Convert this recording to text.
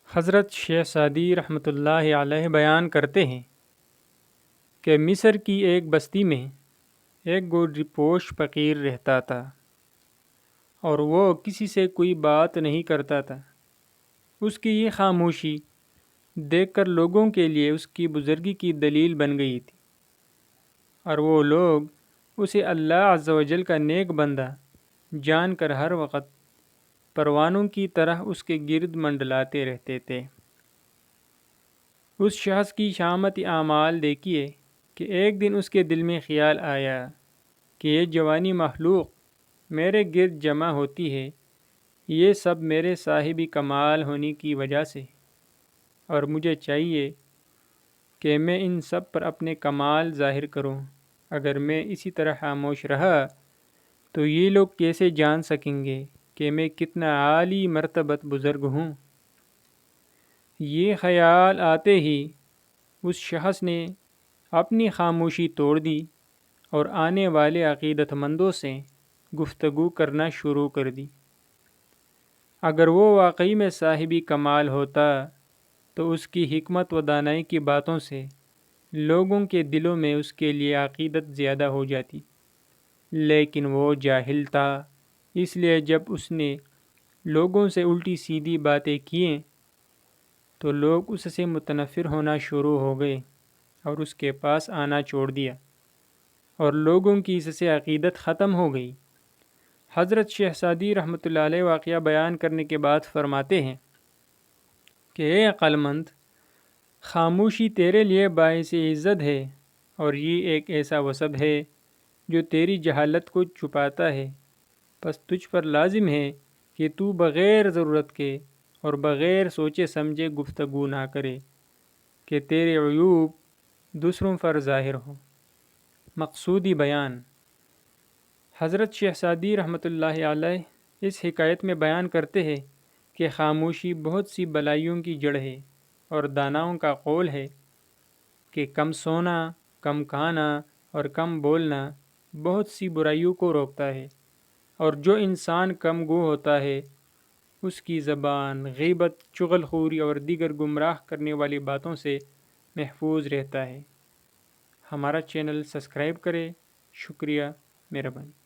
حضرت شیخ سعدی رحمۃ اللہ علیہ بیان کرتے ہیں کہ مصر کی ایک بستی میں ایک گوجری پوش فقیر رہتا تھا اور وہ کسی سے کوئی بات نہیں کرتا تھا۔ اس کی یہ خاموشی دیکھ کر لوگوں کے لیے اس کی بزرگی کی دلیل بن گئی تھی، اور وہ لوگ اسے اللہ عز و جل کا نیک بندہ جان کر ہر وقت پروانوں کی طرح اس کے گرد منڈلاتے رہتے تھے۔ اس شخص کی شامت اعمال دیکھیے کہ ایک دن اس کے دل میں خیال آیا کہ یہ جوانی مخلوق میرے گرد جمع ہوتی ہے، یہ سب میرے صاحب کمال ہونے کی وجہ سے، اور مجھے چاہیے کہ میں ان سب پر اپنے کمال ظاہر کروں۔ اگر میں اسی طرح خاموش رہا تو یہ لوگ کیسے جان سکیں گے کہ میں کتنا عالی مرتبت بزرگ ہوں؟ یہ خیال آتے ہی اس شخص نے اپنی خاموشی توڑ دی اور آنے والے عقیدت مندوں سے گفتگو کرنا شروع کر دی۔ اگر وہ واقعی میں صاحب کمال ہوتا تو اس کی حکمت و دانائی کی باتوں سے لوگوں کے دلوں میں اس کے لیے عقیدت زیادہ ہو جاتی، لیکن وہ جاہل تھا، اس لیے جب اس نے لوگوں سے الٹی سیدھی باتیں کیں تو لوگ اس سے متنفر ہونا شروع ہو گئے اور اس کے پاس آنا چھوڑ دیا، اور لوگوں کی اس سے عقیدت ختم ہو گئی۔ حضرت شیخ سعدی رحمۃ اللہ علیہ واقعہ بیان کرنے کے بعد فرماتے ہیں کہ اے عقل مند، خاموشی تیرے لیے باعث عزت ہے، اور یہ ایک ایسا وصف ہے جو تیری جہالت کو چھپاتا ہے، پس تجھ پر لازم ہے کہ تو بغیر ضرورت کے اور بغیر سوچے سمجھے گفتگو نہ کرے کہ تیرے عیوب دوسروں پر ظاہر ہو۔ مقصودی بیان: حضرت شیخ سعدی رحمۃ اللہ علیہ اس حکایت میں بیان کرتے ہیں کہ خاموشی بہت سی بلائیوں کی جڑ ہے، اور داناؤں کا قول ہے کہ کم سونا، کم کھانا اور کم بولنا بہت سی برائیوں کو روکتا ہے، اور جو انسان کم گو ہوتا ہے اس کی زبان غیبت، چغل خوری اور دیگر گمراہ کرنے والی باتوں سے محفوظ رہتا ہے۔ ہمارا چینل سبسکرائب کریں۔ شکریہ، مہربانی۔